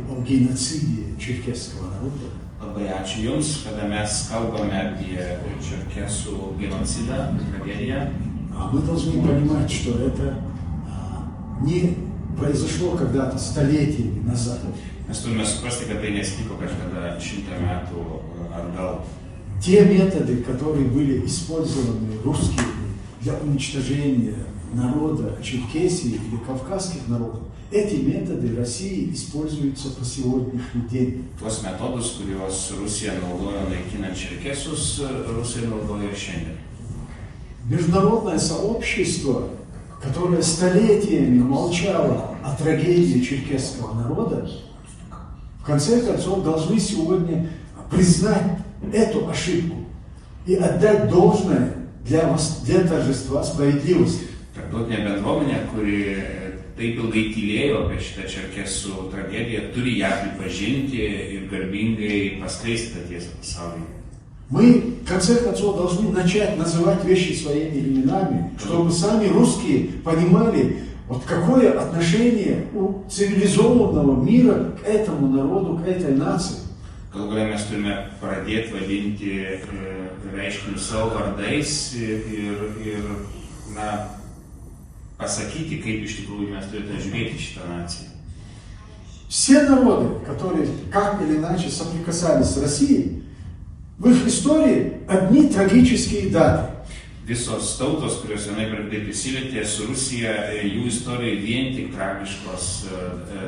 о геноциде черкесского народа, Labai ačiū Jums, kada mes kalbame apie čerkesų genocidą, tragediją. мы должны понимать, что это не произошло когда-то столетиями назад. Mes turime suprasti, kad tai nesitiko kažkada 100 metų atgal. Те методы, которые были использованы русскими для уничтожения народа Черкесии или кавказских народов, эти методы России используются по сегодняшний день. Tuos metodus, kuriuos Rusija naudojo naikinant čerkesus, Rusija naudoja ir šiandien. Международное сообщество, которое столетиями молчало о трагедии черкесского народа, в конце концов должны сегодня признать эту ошибку и отдать должное для торжества справедливости. Tarptautinė bendruomenė, kuri taip ilgai tylėjo apie šitą čerkesų tragediją, turi ją pripažinti ir garbingai paskleisti tą tiesą pasaulyje. Мы, в конце концов, должны начать называть вещи своими именами, чтобы сами русские понимали, вот какое отношение у цивилизованного мира к этому народу, к этой нации. Galų gale mes turime pradėti vadinti reiškinius savo vardais ir pasakyti, kaip iš tikrųjų mes turėtume žiūrėti šitą naciją. Все народы, которые как или иначе соприкасались с Россией, в их истории одни трагические даты. Visos tautos, kurios vienaip ar kitaip prisilietė su Rusija, jų istorijoje vien tik tragiškos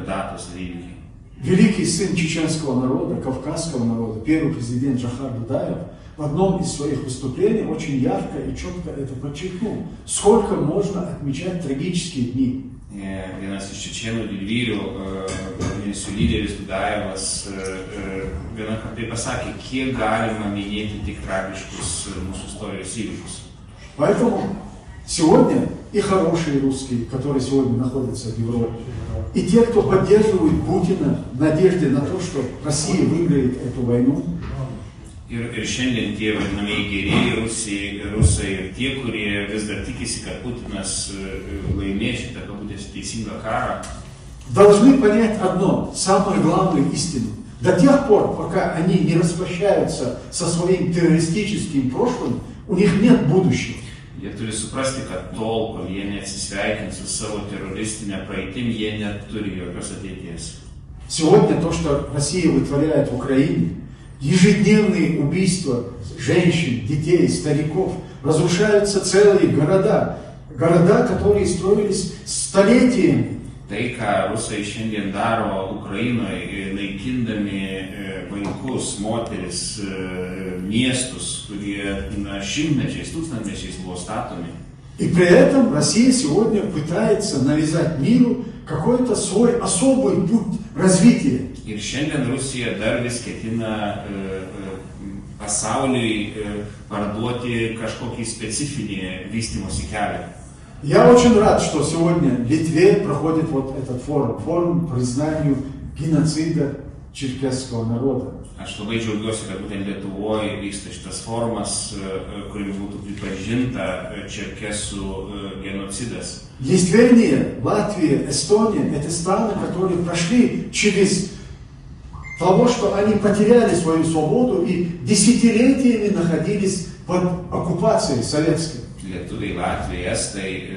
datos ir įvykiai. Великий сын чеченского народа, кавказского народа, первый президент Джахар Дудаев, в одном из своих выступлений очень ярко и четко это подчеркнул. Сколько можно отмечать трагические дни? Vienas iš čečėnų didvyrių, vadinasi lyderis Dudajevas, vieną kartą pasakė, kiek galima minėti tik tragiškus mūsų istorijos įvykius. Поэтому сегодня и хорошие русские, которые сегодня находятся в Европе, и те, кто поддерживает Путина в надежде на то, что Россия выиграет эту войну, Ir šiandien tie vadinamieji gerieji rusai ir tie, kurie vis dar tikisi, kad Putinas laimės šitą kabutėse teisingą karą, должны понять одно, самую главную истину. До тех пор, пока они не распрощаются со своим террористическим прошлым, у них нет будущего. Jie turi suprasti, kad tol, kol jie neatsisveikins su savo teroristinė praeitim, jie neturi jokios ateities. Сегодня то, что Россия вытворяет в Украине, ежедневные убийства женщин, детей, стариков, разрушаются целые города, которые строились столетиями. Tai, ką rusai šiandien daro Ukrainoje, naikindami vaikus, moteris, miestus, kurie šimtmečiais, tūkstantmečiais buvo statomi. И при этом Россия сегодня пытается навязать миру какой-то свой особый путь развития. Ir šiandien Rusija dar vis ketina pasauliui parduoti kažkokį specifinį vystymosi kelią. Я очень рад, что сегодня в Литве проходит вот этот форум признанию геноцида черкесского народа. Aš labai džiaugiuosi, kad būtent Lietuvoje vyksta šitas forumas, kuriame būtų pripažinta čerkesų genocidas. Литвания, Латвия, Эстония – это страны, которые прошли через того, что они потеряли свою свободу и десятилетиями находились под оккупацией советской. Lietuviai, Latvijai, Estai,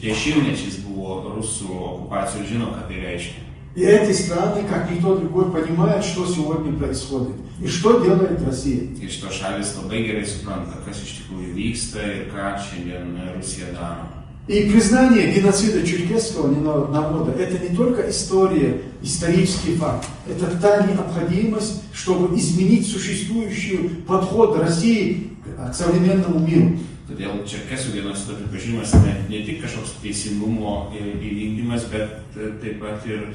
dešimtmečiais buvo rusų okupacijų, žino, ką tai reiškia. И эти страны, как никто другой, понимают, что сегодня происходит и что делает Россия. Ir šitos šalis labai gerai supranta, kas iš tikrųjų vyksta ir ką šiandien Rusija daro. И признание геноцида черкесского народа – это не только история, исторический факт, это та необходимость, чтобы изменить существующий подход России к современному миру. Todėl čerkesų genocido pripažinimas ne tik kažkoks teisingumo įvykdymas, bet taip pat ir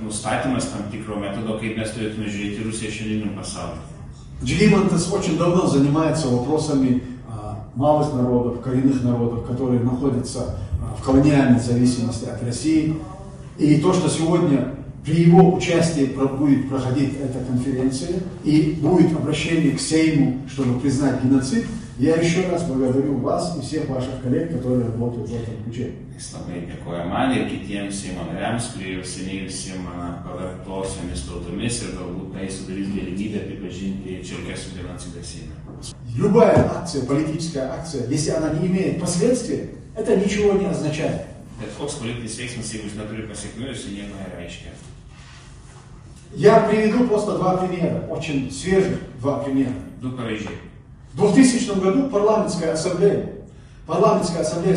nustatymas tam tikro metodo, kaip mes turėtume žiūrėti Rusiją šiandieniniam pasauliu. Джелимантес очень давно занимается вопросами малых народов, коренных народов, которые находятся в колониальной зависимости от России. И то, что сегодня при его участии будет проходить эта конференция и будет обращение к Сейму, чтобы признать геноцид. Я еще раз благодарю вас и всех ваших коллег, которые работают в этом ключе. Dėkoju man ir kitiems Seimo nariams, kurie jau seniai užsiima pavartosiomis tautomis ir galbūt tai sudarys galimybę pripažinti черкесского genocidą Seime. Любая акция, политическая акция, если она не имеет последствий, это ничего не означает. Bet koks politinis veiksmas, jeigu jis neturi pasekmių, jis nieko nereiškia. Я приведу просто два примера, очень свежих два примера. Du pavyzdžiai. В 2000 году парламентская ассамблея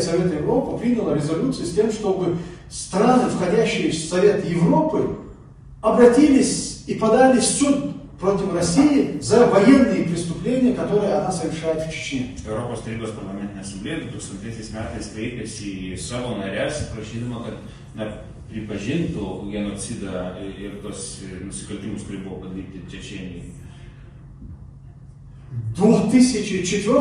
Совета Европы приняла резолюцию с тем, чтобы страны, входящие в Совет Европы, обратились и подали в суд против России за военные преступления, которые она совершает в Чечне. Europos tarybos parlamentinė asamblėja 2000 metais kreipėsi į savo narės, prašydama, kad pripažintų genocidą ir tos nusikaltimus, kurie buvo padaryti Čečėnijai. В 2004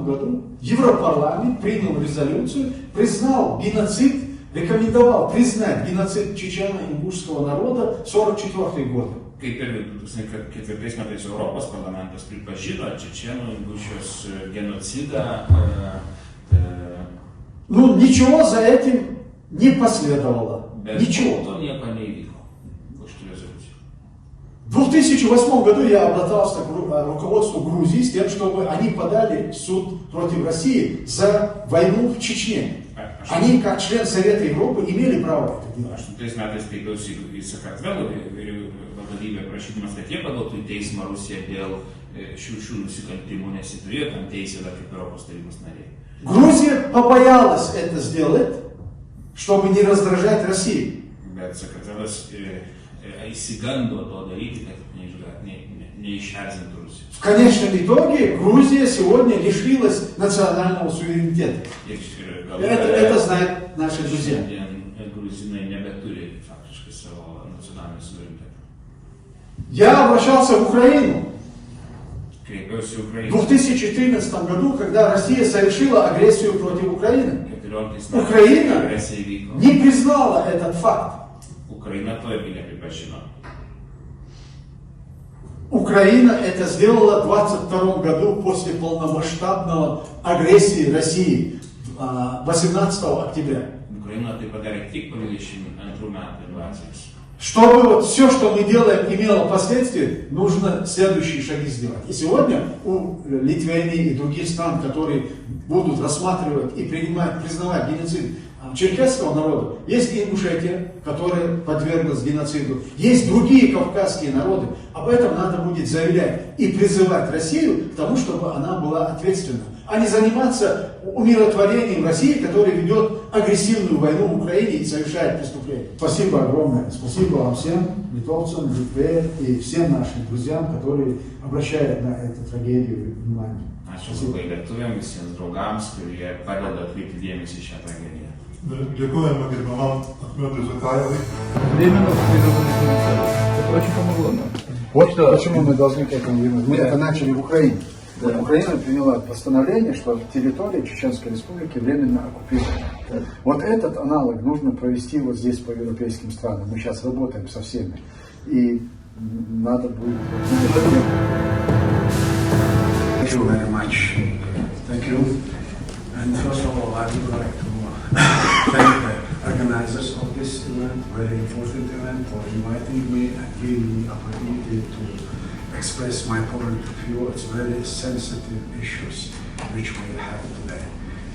году Европарламент принял резолюцию, признал геноцид, рекомендовал признать геноцид чечено-ингушского народа 1944 года. Kaip ir 2004 metais Europos parlamentas pripažino čečėnų-ingušijos genocidą. Ну, ничего за этим не последовало. Ничего. To nieko neįvyko po šitų rezoliucijų. В 2008 году я обратился к руководству Грузии с тем, чтобы они подали в суд против России за войну в Чечне. Они, как член Совета Европы, имели право это делать. 2008 metais kreipiausi į Sakartvelo vadovybę, prašydamas, kad jie paduotų į teismą Rusiją dėl šių nusikaltimų, nes jie turėjo tam teisę kaip Europos tarybos nariai. Грузия побоялась это сделать, чтобы не раздражать Россию. Bet Sakartvelas įsigando to daryti, kad neišerzintų Rusijos. В конечном итоге Грузия сегодня лишилась национального суверенитета. Это знают наши друзья. Грузинai nebeturi faktiškai savo nacionalinį suverenitetą. Я обращался в Украину. Кreipiausi į Ukrainą. В 2014 году, когда Россия совершила агрессию против Украины, Украина не признала этот факт. Украина to irgi nepripažino. Украина это сделала в 22 году после полномасштабной агрессии России 18 октября. Украина tai padarė tik po 22 metų invazijos. Чтобы вот все, что мы делаем, имело последствия, нужно следующие шаги сделать. И сегодня у Литвании и других стран, которые будут рассматривать и признавать геноцид черкесского народа, есть Ингушетия, которая подверглась геноциду, есть другие кавказские народы. Об этом надо будет заявлять и призывать Россию к тому, чтобы она была ответственна, а не заниматься умиротворением России, которая ведет агрессивную войну в Украине и совершает преступления. Спасибо огромное. Спасибо вам всем, литовцам, Литве и всем нашим друзьям, которые обращают на эту трагедию внимание. Ačiū labai lietuviams, visiems draugams, kurie padeda atkreipti dėmesį į šią tragediją. Dėkojame gerbiamam Ахмедui Закаевui. Временно это очень помогло нам. Вот почему мы должны к этому вернуться. Мы это начали в Украине. Да. Украина приняла постановление, что территория Чеченской Республики временно оккупирована. Да. Вот этот аналог нужно провести вот здесь по европейским странам. Мы сейчас работаем со всеми. И надо будет... Thank you very much. Thank you. And first of all, I would like to thank the organizers of this event, very important event, for inviting me and giving me opportunity to express my point of view. It's very sensitive issues which we have today.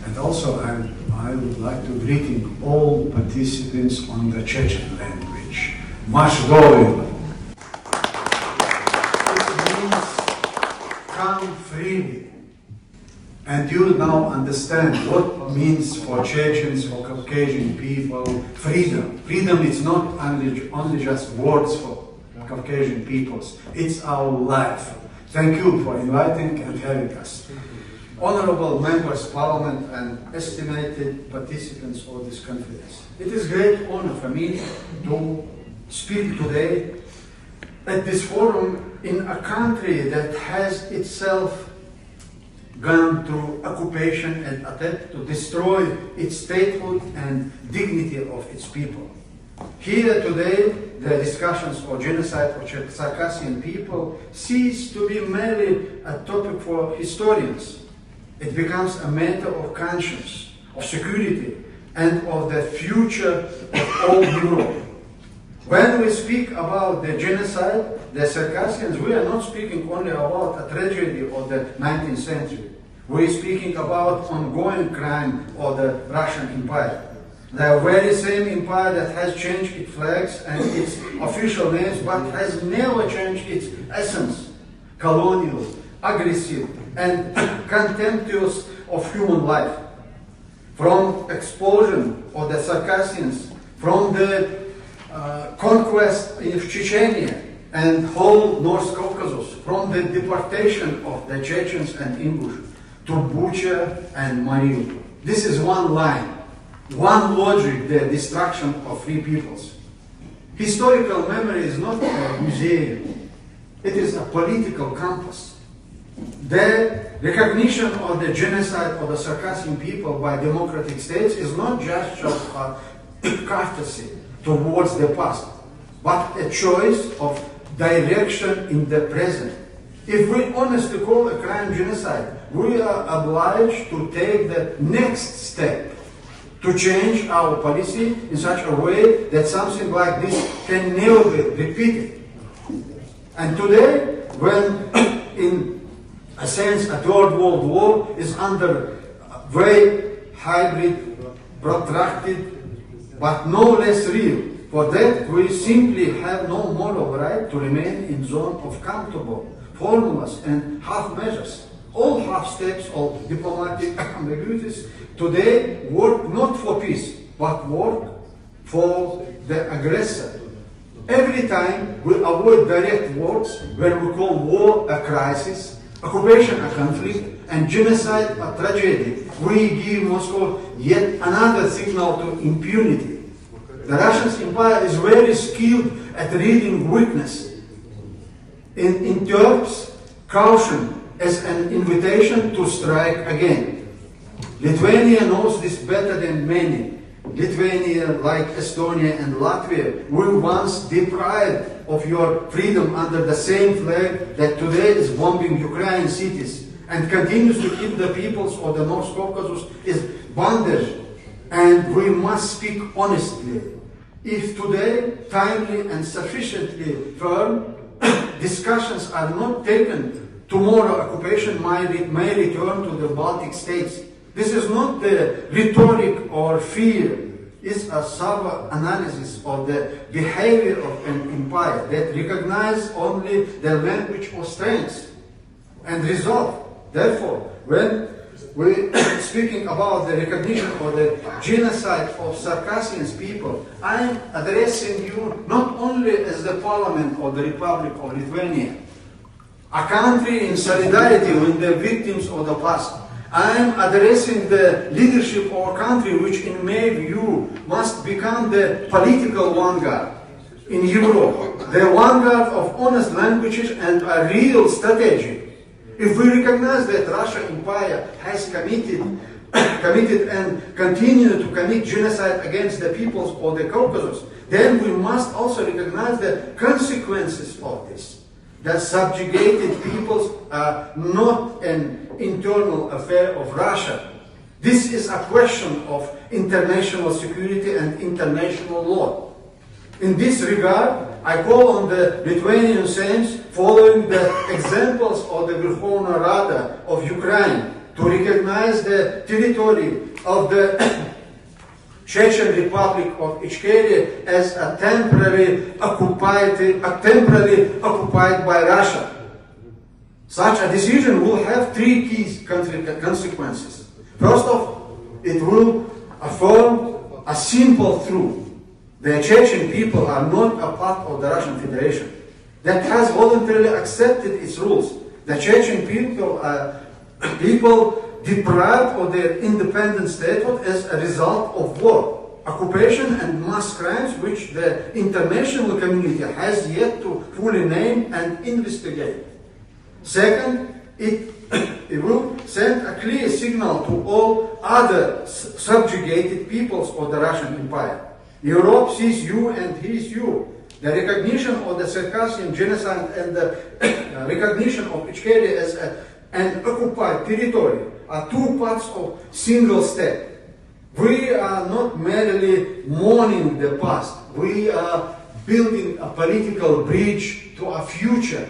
And also I would like to greeting all participants on the Chechen language. Mashdovil. Come freely. And you now understand what means for Chechens, for Caucasian people, freedom. Freedom is not only just words for Caucasian peoples. It's our life. Thank you for inviting and having us. Honorable members of Parliament and estimated participants of this conference. It is a great honor for me to speak today at this forum in a country that has itself gone through occupation and attempt to destroy its statehood and dignity of its people. Here today, the discussions of genocide of Circassian people cease to be merely a topic for historians. It becomes a matter of conscience, of security, and of the future of all Europe. When we speak about the genocide, the Circassians, we are not speaking only about a tragedy of the 19th century. We are speaking about ongoing crime of the Russian Empire. The very same empire that has changed its flags and its official names, but has never changed its essence, colonial, aggressive, and contemptuous of human life. From expulsion of the Circassians, from the conquest of Chechnya and whole North Caucasus, from the deportation of the Chechens and Ingush to Bucha and Mariupol. This is one line, one logic, the destruction of free peoples. Historical memory is not a museum, it is a political compass. The recognition of the genocide of the Circassian people by democratic states is not just a courtesy towards the past, but a choice of direction in the present. If we honestly call a crime genocide, we are obliged to take the next step to change our policy in such a way that something like this can never be repeated. And today, when in a sense a third world war is under way, hybrid, protracted, but no less real, for that we simply have no moral right to remain in zone of comfortable formulas and half measures. All half steps of diplomatic ambiguities today work not for peace, but work for the aggressor. Every time we avoid direct words when we call war a crisis, occupation a conflict, and genocide a tragedy, we give Moscow yet another signal to impunity. The Russian Empire is very skilled at reading weakness. It interprets caution as an invitation to strike again. Lithuania knows this better than many. Lithuania, like Estonia and Latvia, were once deprived of your freedom under the same flag that today is bombing Ukrainian cities and continues to keep the peoples of the North Caucasus in bondage. And we must speak honestly. If today, timely and sufficiently firm, discussions are not taken, tomorrow occupation may return to the Baltic states. This is not the rhetoric or fear. It's a sober analysis of the behavior of an empire that recognizes only the language of strength and resolve. Therefore, when we're speaking about the recognition of the genocide of Circassian people, I am addressing you not only as the Parliament of the Republic of Lithuania, a country in solidarity with the victims of the past. I am addressing the leadership of our country, which in my view must become the political vanguard in Europe, the vanguard of honest languages and a real strategy. If we recognize that Russian Empire has committed and continue to commit genocide against the peoples of the Caucasus, then we must also recognize the consequences of this. That subjugated peoples are not an internal affair of Russia. This is a question of international security and international law. In this regard, I call on the Lithuanian Seims, following the examples of the Verkhovna Rada of Ukraine, to recognize the territory of the Chechen Republic of Ichkeria as a temporarily occupied by Russia. Such a decision will have three key consequences. First off, it will affirm a simple truth. The Chechen people are not a part of the Russian Federation that has voluntarily accepted its rules. The Chechen people are people deprived of their independent status as a result of war, occupation and mass crimes which the international community has yet to fully name and investigate. Second, it will send a clear signal to all other subjugated peoples of the Russian Empire Europe sees you and hears you. The recognition of the Circassian genocide and the recognition of Ichkeria as an occupied territory are two parts of single step. We are not merely mourning the past. We are building a political bridge to a future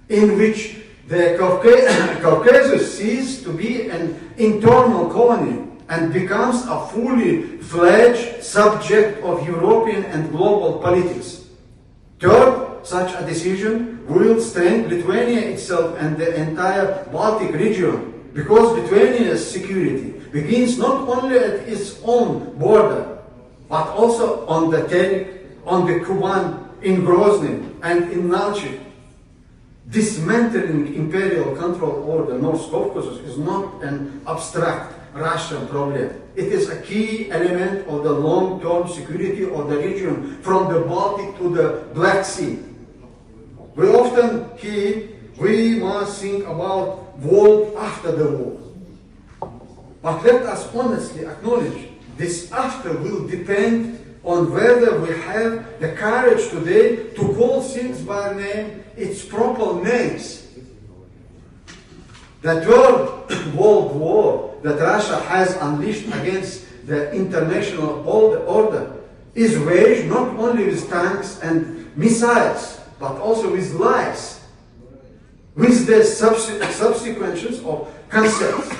in which the Caucasus ceases to be an internal colony and becomes a fully fledged subject of European and global politics. Third, such a decision will strengthen Lithuania itself and the entire Baltic region, because Lithuania's security begins not only at its own border, but also on the Kuban, in Grozny, and in Nalchik. Dismantling imperial control over the North Caucasus is not an abstract Russian problem. It is a key element of the long-term security of the region from the Baltic to the Black Sea. We often hear we must think about war after the war. But let us honestly acknowledge this after will depend on whether we have the courage today to call things by name, its proper names. The Third World War that Russia has unleashed against the international order is waged not only with tanks and missiles, but also with lies, with the subsequences of concepts,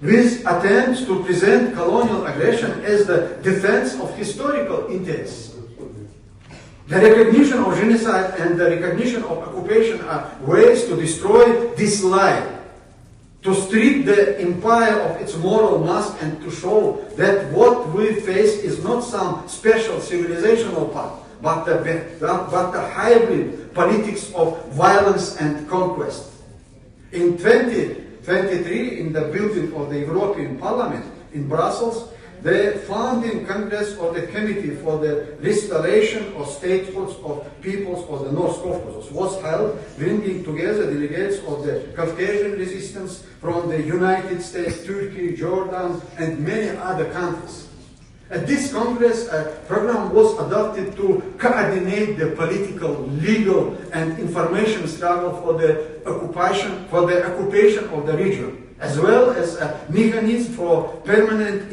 with attempts to present colonial aggression as the defense of historical interests. The recognition of genocide and the recognition of occupation are ways to destroy this lie, to strip the empire of its moral mask and to show that what we face is not some special civilizational path, but the hybrid politics of violence and conquest. In 2023, in the building of the European Parliament in Brussels, the founding Congress of the Committee for the Restoration of Statehoods of Peoples of the North Caucasus was held, bringing together delegates of the Caucasian resistance from the United States, Turkey, Jordan, and many other countries. At this Congress, a program was adopted to coordinate the political, legal, and information struggle for the occupation of the region, as well as a mechanism for permanent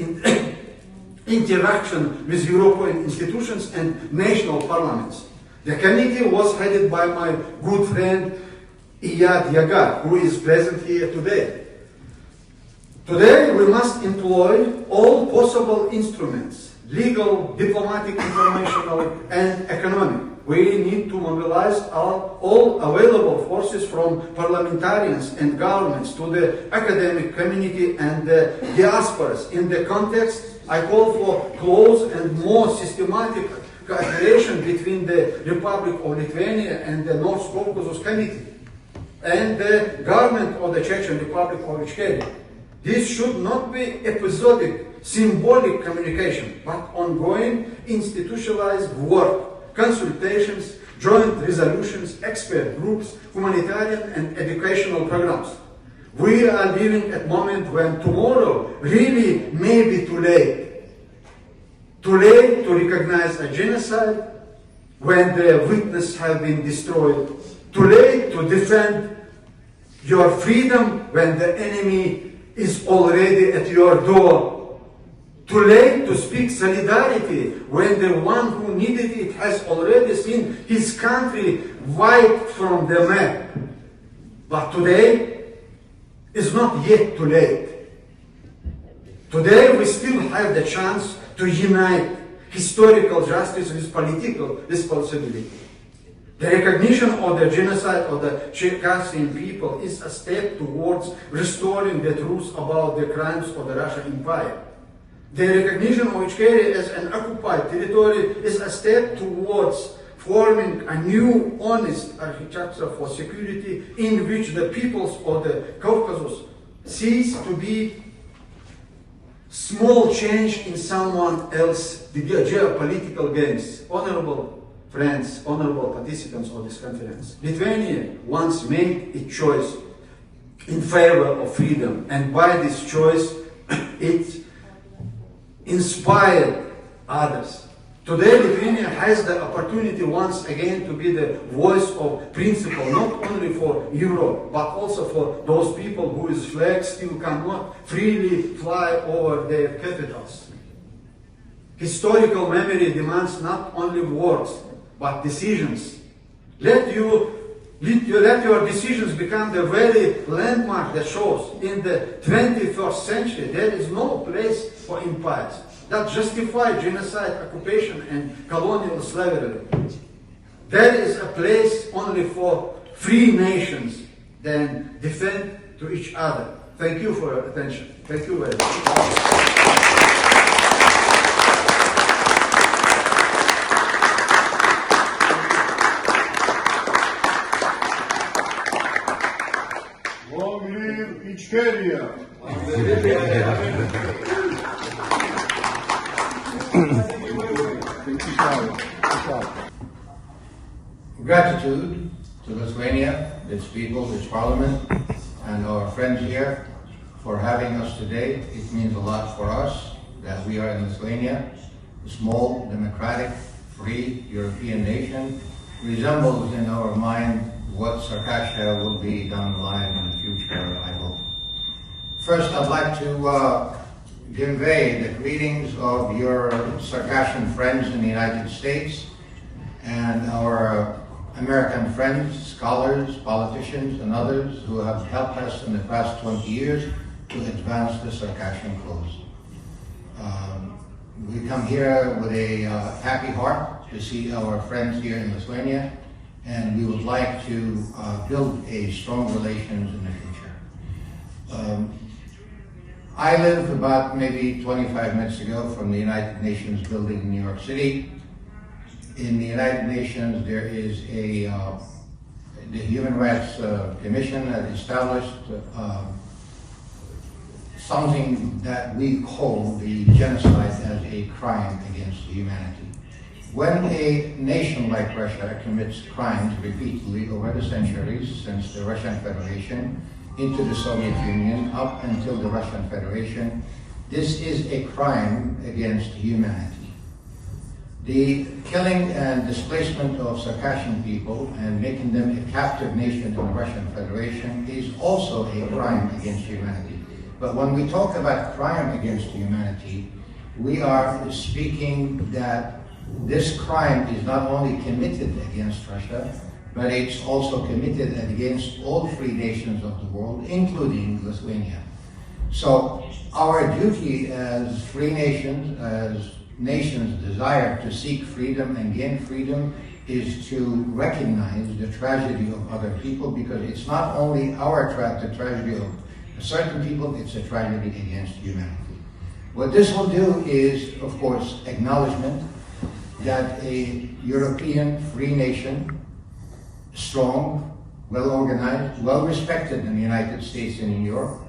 interaction with European institutions and national parliaments. The committee was headed by my good friend Iyad Yagar, who is present here today. Today we must employ all possible instruments, legal, diplomatic, informational, and economic. We need to mobilize all available forces from parliamentarians and governments to the academic community and the diasporas. In the context, I call for close and more systematic cooperation between the Republic of Lithuania and the North Caucasus Committee and the government of the Chechen Republic of Ichkeria. This should not be episodic, symbolic communication, but ongoing, institutionalized work, consultations, joint resolutions, expert groups, humanitarian and educational programs. We are living at a moment when tomorrow really may be too late. Too late to recognize a genocide when the witnesses have been destroyed. Too late to defend your freedom when the enemy is already at your door. Too late to speak solidarity when the one who needed it has already seen his country wiped from the map. But today is not yet too late. Today we still have the chance to unite historical justice with political responsibility. The recognition of the genocide of the Черкесского people is a step towards restoring the truth about the crimes of the Russian Empire. The recognition of Ichkeria as an occupied territory is a step towards forming a new, honest architecture for security in which the peoples of the Caucasus cease to be small change in someone else's geopolitical games. Honorable friends, honorable participants of this conference, Lithuania once made its choice in favor of freedom, and by this choice it inspired others. Today, Lithuania has the opportunity once again to be the voice of principle, not only for Europe, but also for those people whose flags still cannot freely fly over their capitals. Historical memory demands not only words, but decisions. Let your decisions become the very landmark that shows in the 21st century there is no place for empires that justify genocide, occupation, and colonial slavery. There is a place only for free nations that defend to each other. Thank you for your attention. Thank you very much. Gratitude to Lithuania, its people, its parliament, and our friends here for having us today. It means a lot for us that we are in Lithuania, a small, democratic, free European nation, resembles in our mind what Circassia will be down the line in the future, I hope. First, I'd like to convey the greetings of your Circassian friends in the United States and our American friends, scholars, politicians, and others who have helped us in the past 20 years to advance the Circassian cause. We come here with a happy heart to see our friends here in Lithuania, and we would like to build a strong relations in the future. I live about maybe 25 minutes ago from the United Nations building in New York City. In the United Nations, there is the Human Rights Commission that established something that we call the genocide as a crime against humanity. When a nation like Russia commits crimes repeatedly over the centuries since the Russian Federation into the Soviet Union up until the Russian Federation, this is a crime against humanity. The killing and displacement of Circassian people and making them a captive nation in the Russian Federation is also a crime against humanity. But when we talk about crime against humanity, we are speaking that this crime is not only committed against Russia, but it's also committed against all free nations of the world, including Lithuania. So our duty as free nations, as nations desire to seek freedom and gain freedom, is to recognize the tragedy of other people, because it's not only the tragedy of certain people, it's a tragedy against humanity. What this will do is, of course, acknowledgement that a European free nation, strong, well-organized, well-respected in the United States and in Europe,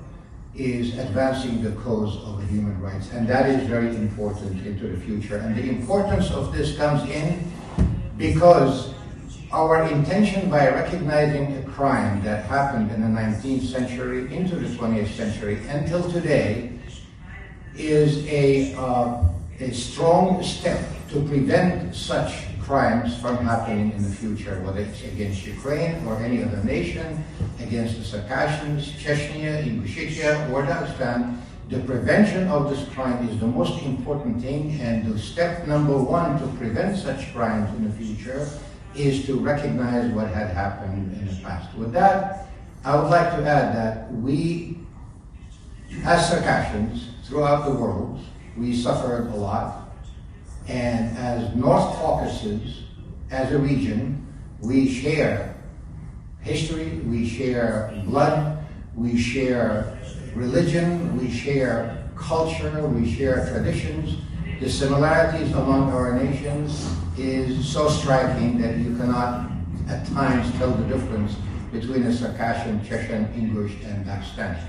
is advancing the cause of human rights, and that is very important into the future. And the importance of this comes in because our intention by recognizing a crime that happened in the 19th century into the 20th century until today is a strong step to prevent such crimes from happening in the future, whether it's against Ukraine or any other nation, against the Circassians, Chechnya, Ingushetia, or Dagestan. The prevention of this crime is the most important thing, and the step number one to prevent such crimes in the future is to recognize what had happened in the past. With that, I would like to add that we, as Circassians throughout the world, we suffered a lot. And as North Caucasus, as a region, we share history, we share blood, we share religion, we share culture, we share traditions. The similarities among our nations is so striking that you cannot at times tell the difference between a Circassian, Chechen, English, and Dagestani.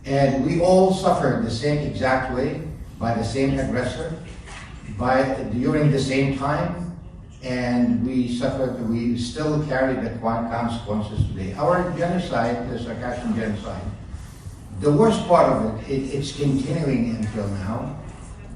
And we all suffered the same exact way by the same aggressor, during the same time, and we still carry the consequences today. Our genocide, the Circassian genocide, the worst part of it, it's continuing until now.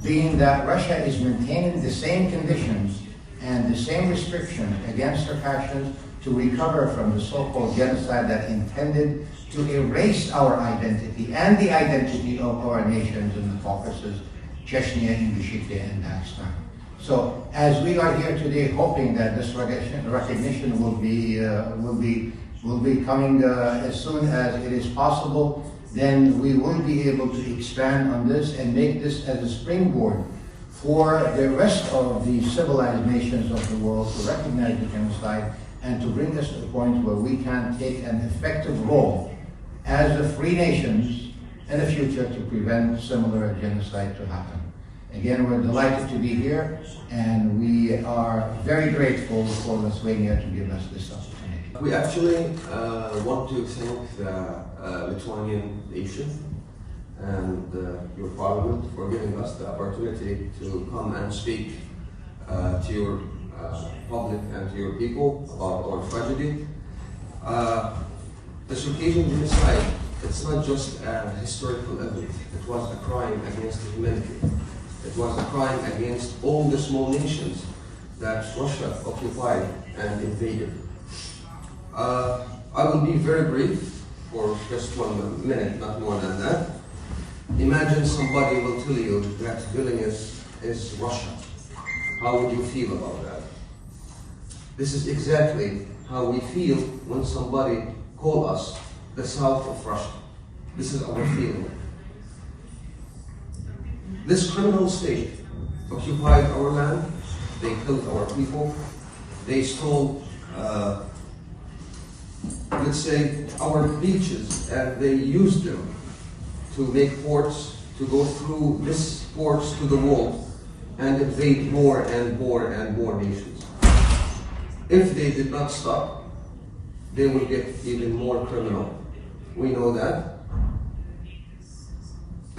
being that Russia is maintaining the same conditions and the same restriction against Circassians to recover from the so-called genocide that intended to erase our identity and the identity of our nations in the Caucasus, Chechnya, Ingushetia, and Dagestan. So, as we are here today, hoping that this recognition will be coming as soon as it is possible, then we will be able to expand on this and make this as a springboard for the rest of the civilized nations of the world to recognize the genocide and to bring us to the point where we can take an effective role as a free nations in the future to prevent similar genocide to happen. Again, we're delighted to be here, and we are very grateful for Lithuania to give us this opportunity. We actually want to thank the Lithuanian nation and your parliament for giving us the opportunity to come and speak to your public and to your people about our tragedy. The Circassian genocide, it's not just a historical event, it was a crime against humanity. It was a crime against all the small nations that Russia occupied and invaded. I will be very brief for just 1 minute, not more than that. Imagine somebody will tell you that Vilnius is Russia. How would you feel about that? This is exactly how we feel when somebody calls us the south of Russia. This is our feeling. This criminal state occupied our land, they killed our people, they stole, let's say, our beaches, and they used them to make ports, to go through these ports to the world and invade more and more and more nations. If they did not stop, they will get even more criminal. We know that,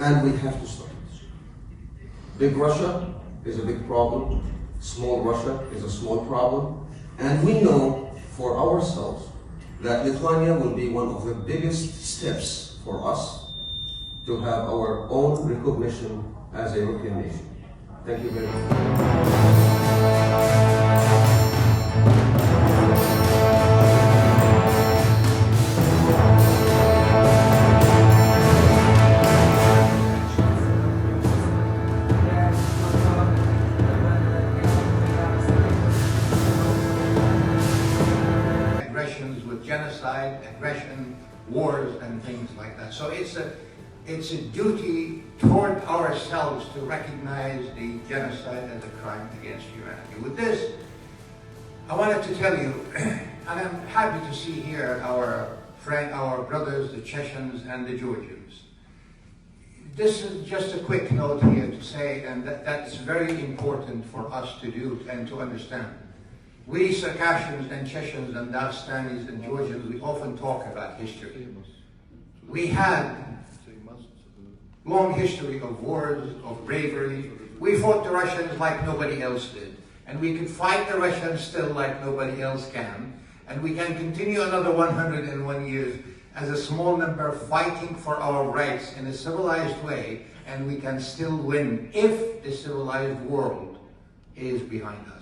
and we have to stop. Big Russia is a big problem, small Russia is a small problem, and we know for ourselves that Lithuania will be one of the biggest steps for us to have our own recognition as a European nation. Thank you very much. Genocide, aggression, wars, and things like that. So it's a duty toward ourselves to recognize the genocide as a crime against humanity. With this, I wanted to tell you, and I'm happy to see here our brothers, the Chechens and the Georgians. This is just a quick note here to say, and that's very important for us to do and to understand. We Circassians and Chechens and Dagestanis and Georgians, we often talk about history. We had long history of wars, of bravery. We fought the Russians like nobody else did. And we can fight the Russians still like nobody else can. And we can continue another 101 years as a small number fighting for our rights in a civilized way. And we can still win if the civilized world is behind us.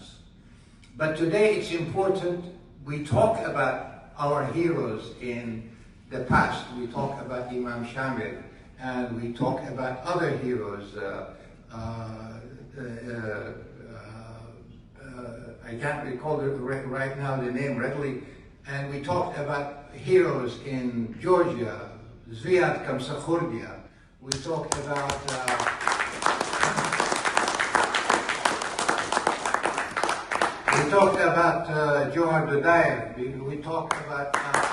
But today it's important, we talk about our heroes in the past. We talk about Imam Shamil, and we talk about other heroes. I can't recall right now the name readily. And we talked about heroes in Georgia, Zviad Kamsakhurdia. We talked about Johar Dudayev. We talked about other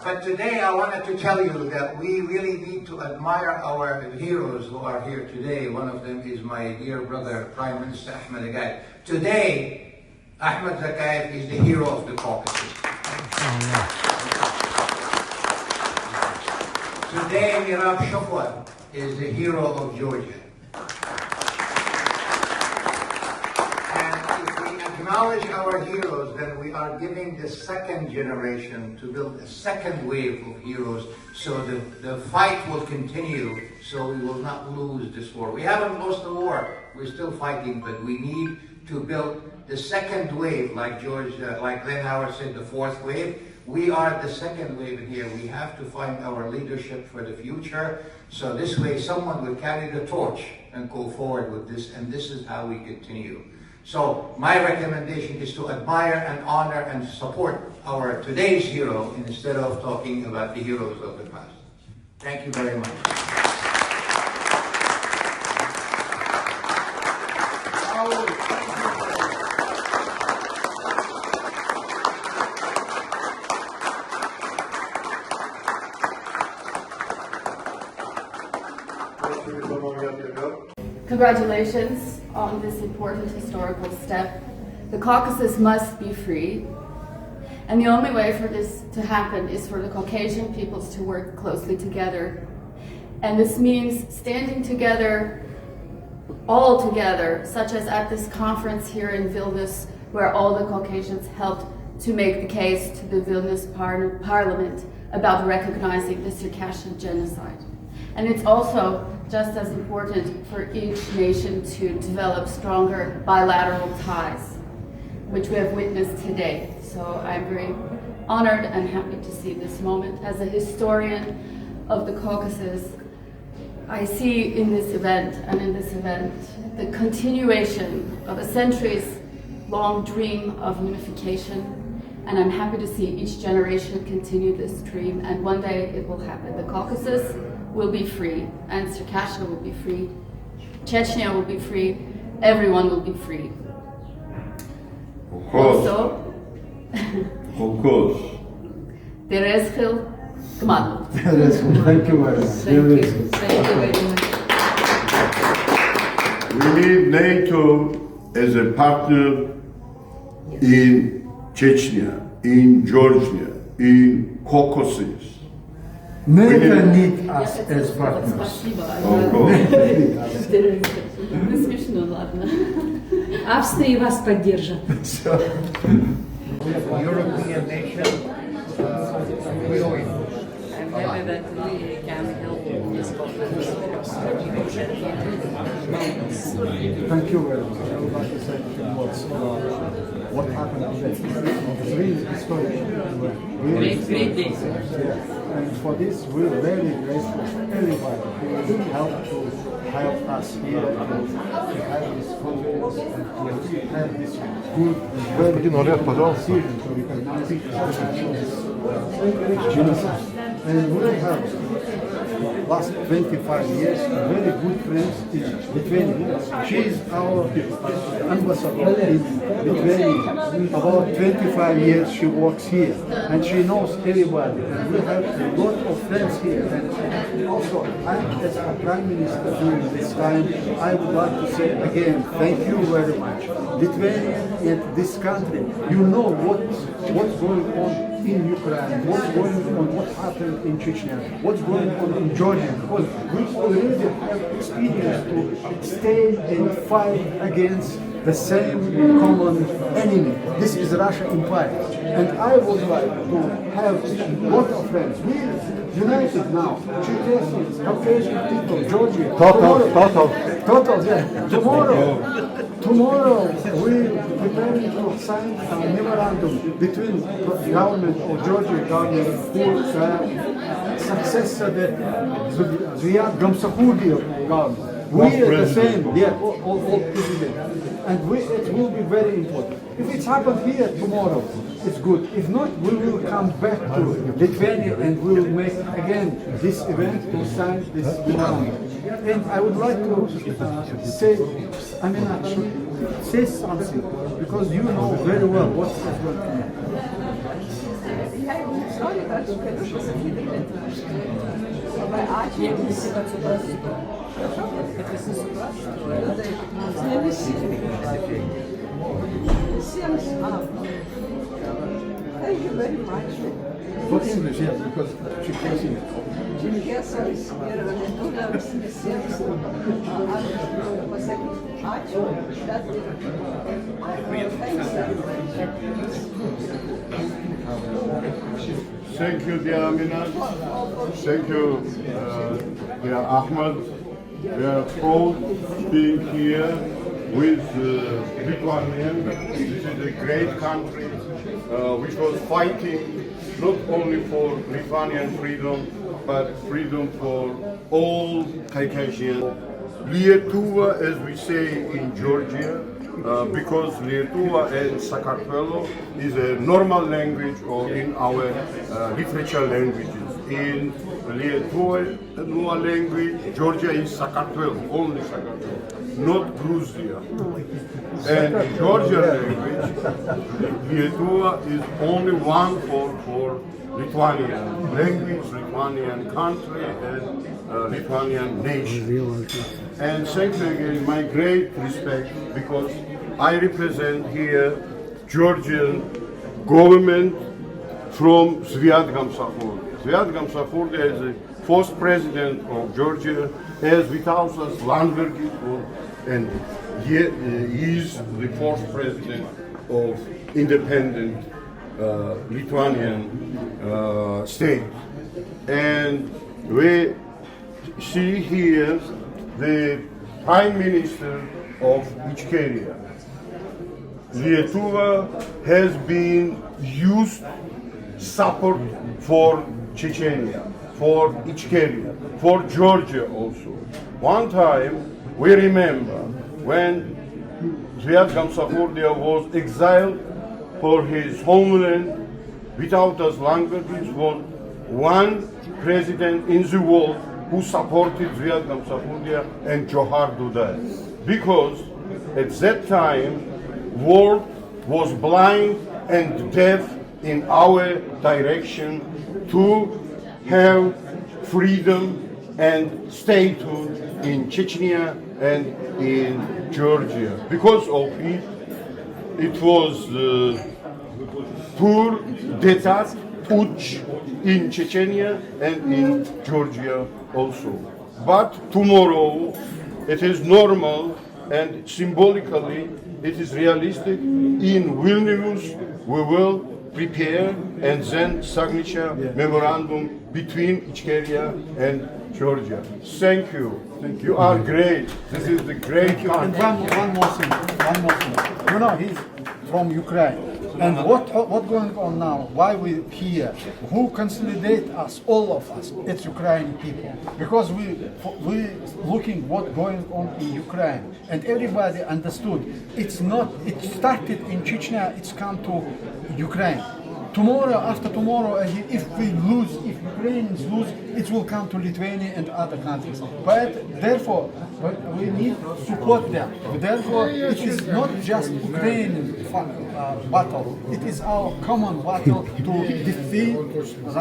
But today I wanted to tell you that we really need to admire our heroes who are here today. One of them is my dear brother, Prime Minister Ahmed Zakayef. Today, Ahmed Zakayef is the hero of the Caucasus. Today, Mirab Shukwa is the hero of Georgia. acknowledge our heroes, then we are giving the second generation to build a second wave of heroes, so the fight will continue, so we will not lose this war. We haven't lost the war, we're still fighting, but we need to build the second wave, like like Glenn Howard said, the fourth wave. We are the second wave in here. We have to find our leadership for the future, so this way someone will carry the torch and go forward with this, and this is how we continue. So my recommendation is to admire and honor and support our today's hero instead of talking about the heroes of the past. Thank you very much. Congratulations on this important historical step. The Caucasus must be free, and the only way for this to happen is for the Caucasian peoples to work closely together. And this means standing together, all together, such as at this conference here in Vilnius, where all the Caucasians helped to make the case to the Vilnius Parliament about recognizing the Circassian genocide. And it's also just as important for each nation to develop stronger bilateral ties, which we have witnessed today. So I'm very honored and happy to see this moment. As a historian of the Caucasus, I see in this event the continuation of a centuries-long dream of unification. And I'm happy to see each generation continue this dream, and one day it will happen. The Caucasus will be free, and Circassia will be free, Chechnya will be free, everyone will be free. Of course. Also, Of course. Terezkhil Gmadl. Thank you very much. Thank you. Thank you very much. We need NATO as a partner in Chechnya, in Georgia, in Caucasus. NATO need us as partners. Of course. Ну, смешно, ладно. Австрия вас поддержит. European nation, we owe you. I'm happy that we can help in this conference. Thank you very much. I would like to say a few words about what happened today. It's really historic. Great day. And for this, we're very grateful for everybody who helped to help us here to have this conference and to have this good Господин Олег, пожалуйста. decision to recognize this genocide. And we have last 25 years very good friends in Lithuania. She is our ambassador in Lithuania. About 25 years she works here, and she knows everybody. And we have a lot of friends here. And also, as a Prime Minister during this time, I would like to say again, thank you very much. Lithuania and this country, you know what's going on in Ukraine, what's going on, what happened in Chechnya, what's going on in Georgian, because we already have experience to stay and fight against the same common enemy. This is Russian Empire. And I would like to have a lot of friends. We united now, Черкесского, Caucasian people, Georgian. Total, yeah. Tomorrow we prepare to sign a memorandum between government of Georgia government who successor the Zviad Gamsahurgi government. We are the same, yeah, all presidents. And it will be very important. If it's happened here tomorrow, it's good. If not, we will come back to Lithuania and we will make again this event to sign this memorandum. And I would like to say something, because you know very well what's going to happen. Всем very much. For English, yes, because Черкесский. Thank you, dear Amina. Thank you, dear Ahmed. We are proud being here with Lithuania. This is a great country which was fighting not only for Lithuanian freedom, but freedom for all Caucasians. Lietuva, as we say in Georgia, because Lietuva and Sakartvelo is a normal language or in our literature languages. In Lietuva language, Georgia is Sakartvelo, only Sakartvelo, not Gruzia. And Georgian language, Lietuva is only one for Lithuanian language, Lithuanian country, and Lithuanian nation. And thank you again, my great respect, because I represent here Georgian government from Sviatgamsahurdia. Sviatgamsahurdia is the first president of Georgia, as Vytautas Landsbergis, and he is the first president of independent Lithuanian state. And we see here the Prime Minister of Ichkeria. Lietuva has been used support for Chechnya, for Ichkeria, for Georgia also. One time, we remember when Sviatgamsahurdia was exiled for his homeland, Vytautas Landsbergis was one president in the world who supported Sviatgamsahurdia and Johar Dudai. Because at that time, world was blind and deaf in our direction to have freedom and statehood in Chechnya and in Georgia. Because of it, it was poor d'état Uch in Chechnya and in Georgia also. But tomorrow it is normal and symbolically it is realistic. In Vilnius we will prepare and then signature memorandum between Ichkeria and Georgia. Thank you. Thank you. You are great. This is the great country. And one more thing. You know, he's from Ukraine. And what going on now? Why we here? Who consolidate us? All of us. It's Ukrainian people. Because we looking what going on in Ukraine, and everybody understood. It's not. It started in Chechnya. It's come to Ukraine. Tomorrow, after tomorrow, if we lose, if Ukrainians lose, it will come to Lithuania and other countries. But therefore, we need to support them. Therefore, it is not just Ukrainian battle. It is our common battle to defeat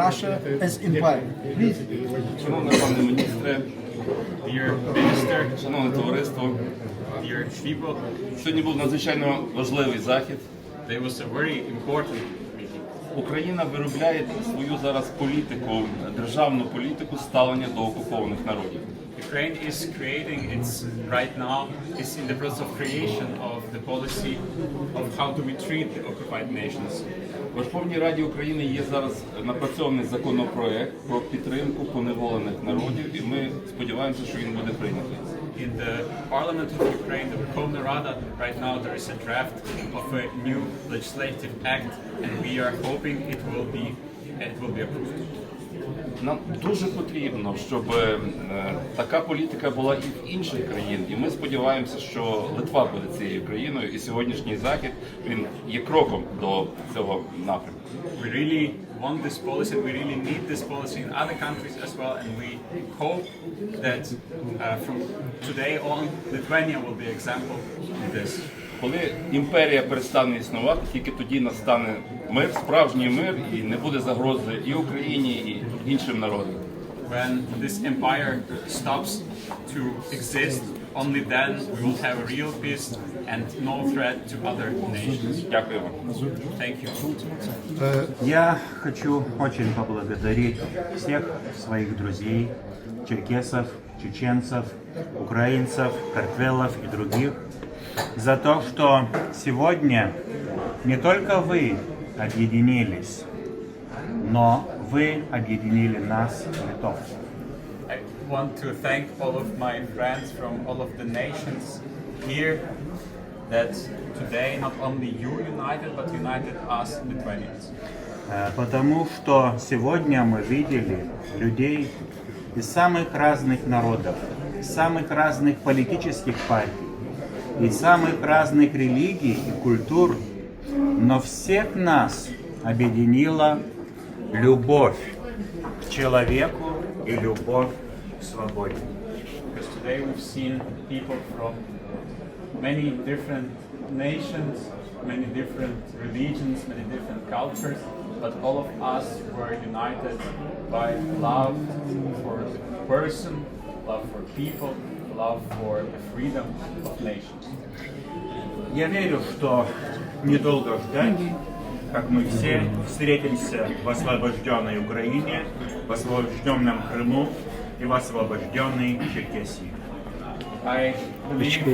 Russia as empire. Please. Шановний пане міністре, dear minister, шановне товариство, dear people. Сьогодні був надзвичайно важливий захід. There was a very important meeting. Україна виробляє свою зараз політику, державну політику ставлення до окупованих народів. Ukraine is creating its right now is in the process of creation of the policy of how do we treat the occupied nations. В Верховній Раді України є зараз напрацьований законопроект про підтримку поневолених народів, і ми сподіваємося, що він буде прийнятий. In the Parliament of Ukraine, the Verkhovna Rada, right now there is a draft of a new legislative act, and we are hoping it will be approved. Нам дуже потрібно, щоб така політика була і в інших країн. І ми сподіваємося, що Литва буде цією країною, і сьогоднішній захід, він є кроком до цього напрямку. We really want this policy, we really need this policy in other countries as well, and we hope that from today on, Lithuania will be an example of this. Коли імперія перестане існувати, тільки тоді настане мир, справжній мир, і не буде загрози і Україні, і іншим народам. When this empire stops to exist, only then we will have a real peace and no threat to other nations. Дякую вам. Thank you. Я хочу очень поблагодарить всех своих друзей, черкесов, чеченцев, украинцев, картвелов и других за то, что сегодня не только вы объединились, но вы объединили нас, литовцев. I want to thank all of my friends from all of the nations here that today not only you united, but united us, Lithuanians. Потому что сегодня мы видели людей из самых разных народов, из самых разных политических партий, из самых разных религий и культур, но всех нас объединила любовь к человеку и любовь к свободе. Because today we've seen people from many different nations, many different religions, many different cultures, but all of us were united by love for the person, love for people, love for the freedom of nations. Я верю, что недолго ждать, как мы все встретимся в освобожденной Украине, в освобожденном Крыму и в освобожденной Черкесии. I believe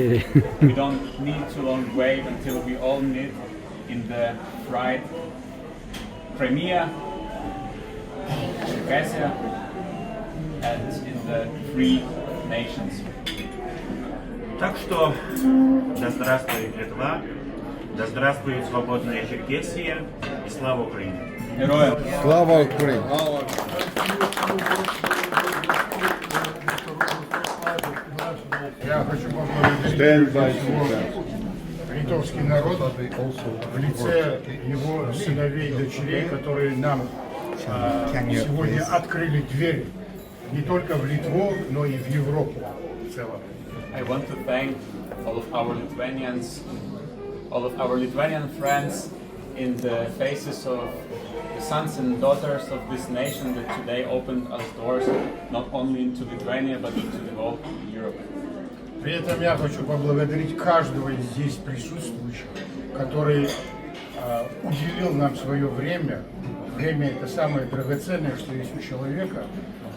we don't need to long wait until we all meet in the right Crimea, Circassia, and in the free nations. Так что да здравствует Литва, да здравствует свободная Черкесия и слава Украине! Героям! Слава Украине! Я хочу поблагодарить литовский народ в лице его сыновей и дочерей, которые нам сегодня открыли дверь не только в Литву, но и в Европу в целом. I want to thank all of our Lithuanians, all of our Lithuanian friends in the faces of the sons and daughters of this nation that today opened us doors not only into Lithuania but into the whole Europe. При этом я хочу поблагодарить каждого из здесь присутствующих, который уделил нам свое время. Время — это самое драгоценное, что есть у человека.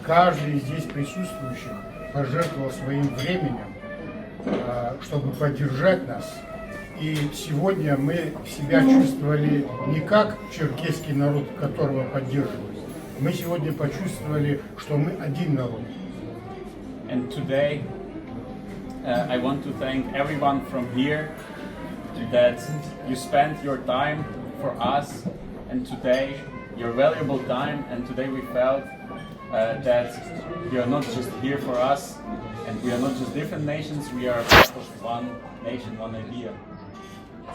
Каждый из здесь присутствующих пожертвовал своим временем, чтобы поддержать нас. И сегодня мы себя чувствовали не как черкесский народ, которого поддерживали. Мы сегодня почувствовали, что мы один народ. And today, I want to thank everyone from here that you spent your time for us, and today your valuable time, and today we felt that you are not just here for us, and we are not just different nations, we are part of one nation, one idea.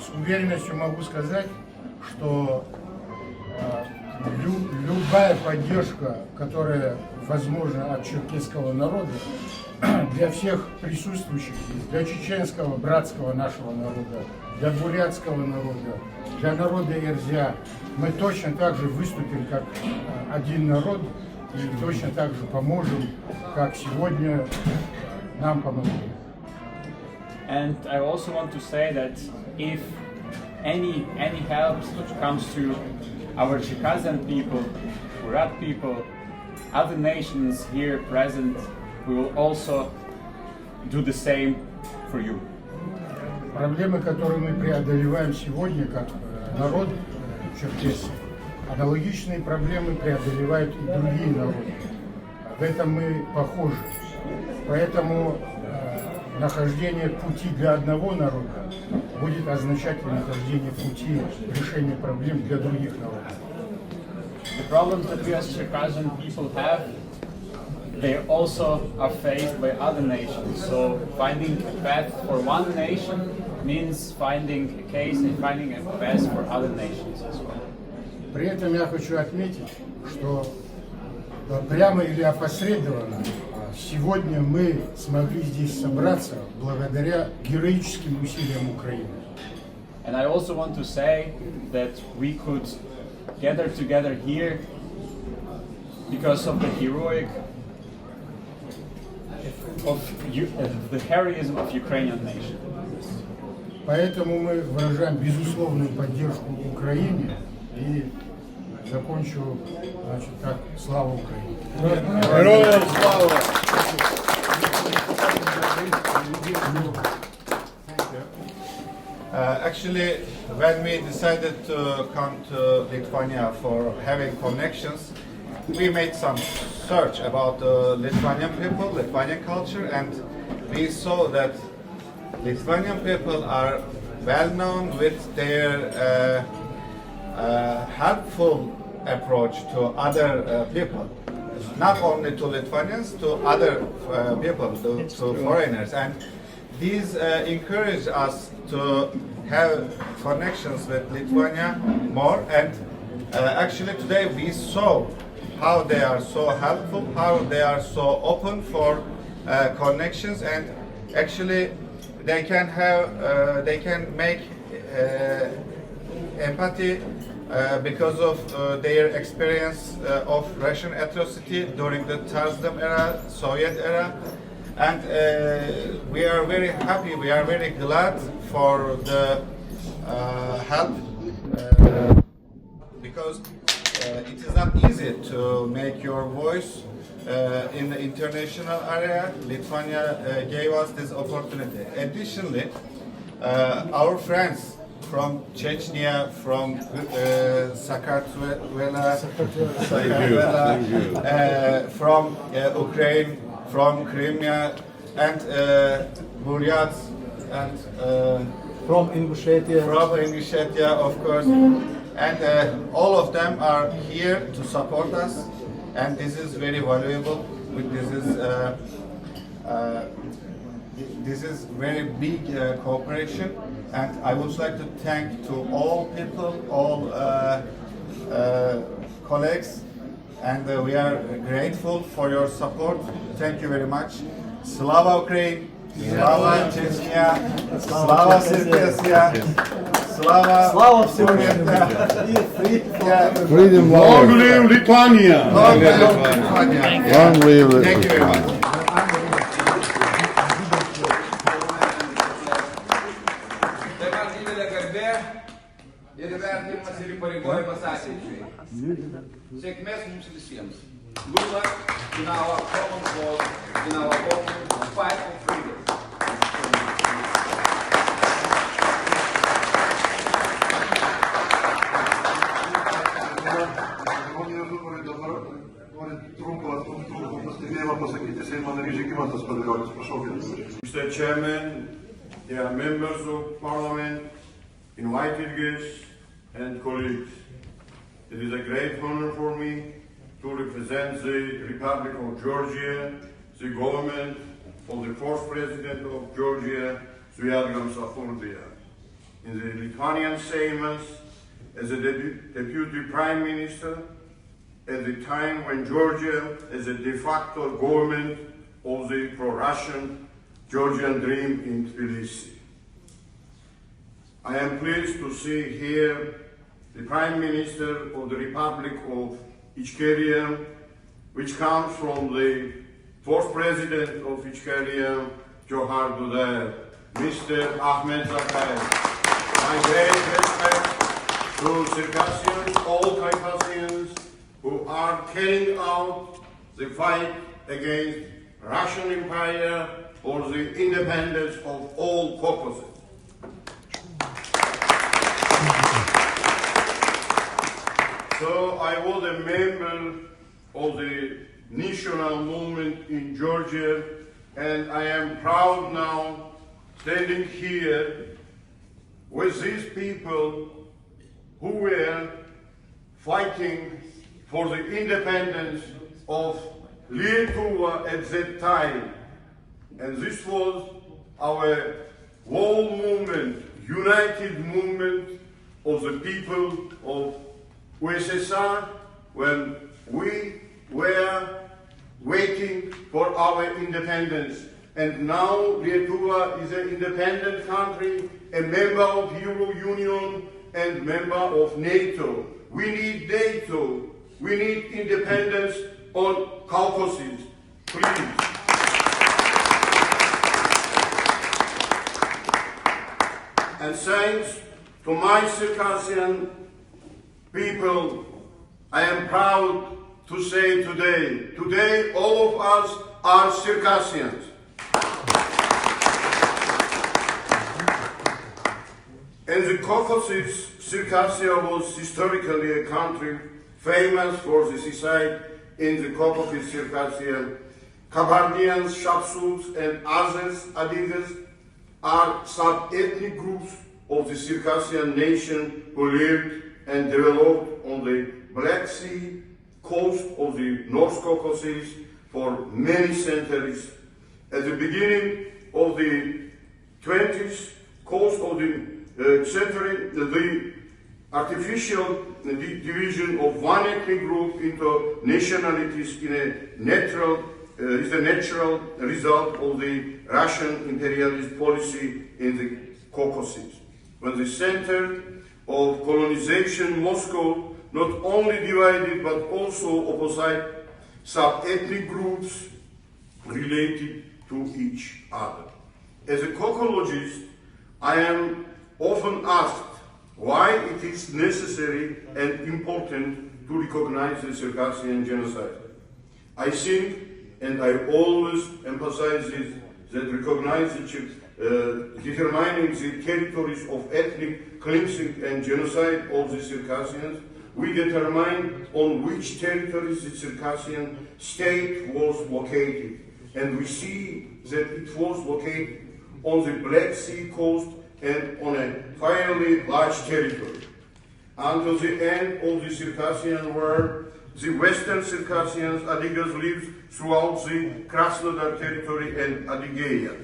С уверенностью могу сказать, что любая поддержка, которая возможна от черкесского народа, для всех присутствующих, для чеченского, братского нашего народа, для бурятского народа, для народа Эрзя, мы точно так же выступим как один народ и точно так же поможем, как сегодня нам помогли. And I also want to say that if any help comes to our Circassian people, Burat people, other nations here present, we will also do the same for you. Проблемы, которые мы преодолеваем сегодня как народ Черкесии, аналогичные проблемы преодолевают и другие народы. В этом мы похожи. Поэтому нахождение пути для одного народа будет означать и нахождение пути решения проблем для других народов. The problems that we as Circassian people have, they also are faced by other nations. So finding a path for one nation means finding a case and finding a path for other nations as well. При этом я хочу отметить, что прямо или опосредованно сегодня мы смогли здесь собраться благодаря героическим усилиям Украины. And I also want to say that we could gather together here because of the heroic the heroism of Ukrainian nation. Поэтому мы выражаем безусловную поддержку Украине и закончу, значит, как слава Украине. Героям слава! Actually, when we decided to come to Lithuania for having connections, we made some search about Lithuanian people, Lithuanian culture, and we saw that Lithuanian people are well known with their helpful approach to other people, not only to Lithuanians, to other people, to foreigners, and these encourage us to have connections with Lithuania more. And actually today we saw how they are so helpful, how they are so open for connections, and actually they can have, they can make empathy because of their experience of Russian atrocity during the Tsardom era, Soviet era. And we are very happy, we are very glad for the help because it is not easy to make your voice in the international area. Lithuania gave us this opportunity. Additionally, our friends from Chechnya, from Zakaiv, from Ukraine, from Crimea, and Buryats, and from Ingushetia, of course, and all of them are here to support us, and this is very valuable. This is very big cooperation, and I would like to thank to all people, all colleagues, and we are grateful for your support. Thank you very much. Slava Ukraine, Slava Chechnya, Slava Circassia, Slava Freedom, long live Lithuania! Long live Lithuania! Long live Lithuania! Thank you very much. Tai man didelė garbė ir įvertinimas ir įpareigojimas ateičiai. Sėkmės mums visiems. Good luck in our common cause, in our common fight for freedom. Mr. Chairman, dear members of Parliament, invited guests and colleagues, it is a great honor for me to represent the Republic of Georgia, the government of the first president of Georgia, in the Lithuanian Seimas as a deputy prime minister at the time when Georgia is a de facto government of the pro-Russian Georgian dream in Tbilisi. I am pleased to see here the Prime Minister of the Republic of Ichkeria, which comes from the first president of Ichkeria, Johar Dudaev, Mr. Ahmed Zakhaev. My great respect to Circassians, all Caucasians who are carrying out the fight against Russian Empire for the independence of all Caucasus. So I was a member of the national movement in Georgia, and I am proud now standing here with these people who were fighting for the independence of Lithuania at that time. And this was our whole movement, united movement of the people of USSR when we were waiting for our independence. And now Lithuania is an independent country, a member of Euro Union and member of NATO. We need NATO. We need independence on Caucasus. Please. and thanks to my Circassian people, I am proud to say today all of us are Circassians. In the Caucasus, Circassia was historically a country famous for the seaside in the Caucasus Circassia. Kabardians, Shapsuks, and others, Adigas, are sub-ethnic groups of the Circassian nation who lived and developed on the Black Sea coast of the North Caucasus for many centuries. At the beginning of the 20th coast of the century, the artificial division of one ethnic group into nationalities is a natural result of the Russian imperialist policy in the Caucasus. When the center of colonization, Moscow, not only divided but also opposite sub-ethnic groups related to each other. As a caucologist, I am often asked why it is necessary and important to recognize the Circassian genocide. I think, and I always emphasize this, that recognizing determining the territories of ethnic cleansing and genocide of the Circassians, we determine on which territories the Circassian state was located. And we see that it was located on the Black Sea coast and on a fairly large territory. Until the end of the Circassian War, the Western Circassians, Adigas, lived throughout the Krasnodar territory and Adygea.